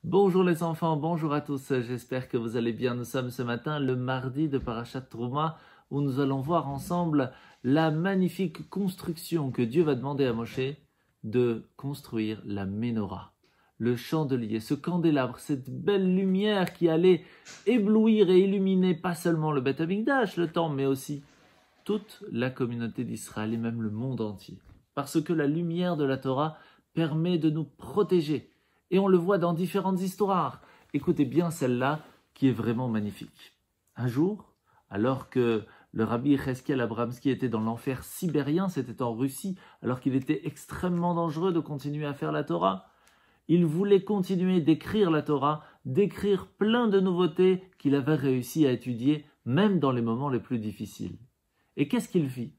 Bonjour les enfants, bonjour à tous, j'espère que vous allez bien. Nous sommes ce matin le mardi de Parashat Trouma où nous allons voir ensemble la magnifique construction que Dieu va demander à Moshe de construire la Ménorah, le chandelier, ce candélabre, cette belle lumière qui allait éblouir et illuminer pas seulement le Beth Amikdash, le temple, mais aussi toute la communauté d'Israël et même le monde entier. Parce que la lumière de la Torah permet de nous protéger. Et on le voit dans différentes histoires. Écoutez bien celle-là qui est vraiment magnifique. Un jour, alors que le rabbi Yechiel Abramski était dans l'enfer sibérien, c'était en Russie, alors qu'il était extrêmement dangereux de continuer à faire la Torah, il voulait continuer d'écrire la Torah, d'écrire plein de nouveautés qu'il avait réussi à étudier, même dans les moments les plus difficiles. Et qu'est-ce qu'il fit?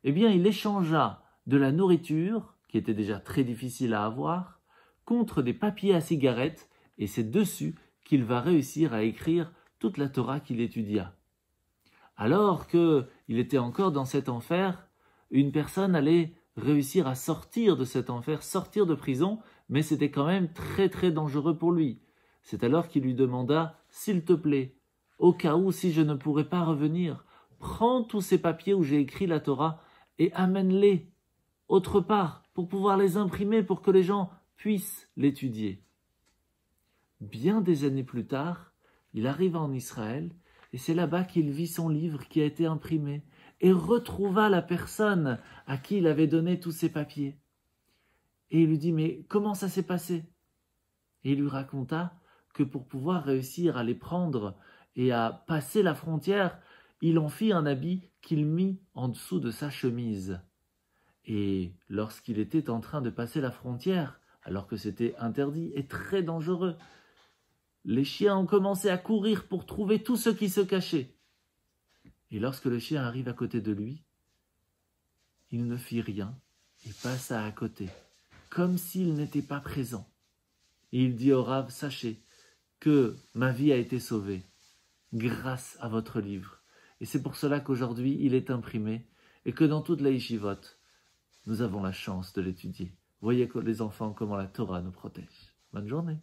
Eh bien, il échangea de la nourriture, qui était déjà très difficile à avoir, contre des papiers à cigarettes, et c'est dessus qu'il va réussir à écrire toute la Torah qu'il étudia. Alors qu'il était encore dans cet enfer, une personne allait réussir à sortir de cet enfer, sortir de prison, mais c'était quand même très très dangereux pour lui. C'est alors qu'il lui demanda « S'il te plaît, au cas où si je ne pourrais pas revenir, prends tous ces papiers où j'ai écrit la Torah et amène-les autre part pour pouvoir les imprimer pour que les gens puissent l'étudier. » Bien des années plus tard, il arriva en Israël et c'est là-bas qu'il vit son livre qui a été imprimé et retrouva la personne à qui il avait donné tous ces papiers. Et il lui dit « Mais comment ça s'est passé ?» Et il lui raconta que pour pouvoir réussir à les prendre et à passer la frontière, il en fit un habit qu'il mit en dessous de sa chemise. Et lorsqu'il était en train de passer la frontière, alors que c'était interdit et très dangereux, les chiens ont commencé à courir pour trouver tout ce qui se cachait. Et lorsque le chien arrive à côté de lui, il ne fit rien et passa à côté, comme s'il n'était pas présent. Et il dit au Rav, sachez que ma vie a été sauvée grâce à votre livre. Et c'est pour cela qu'aujourd'hui il est imprimé et que dans toute la yeshivot, nous avons la chance de l'étudier. Voyez les enfants comment la Torah nous protège. Bonne journée.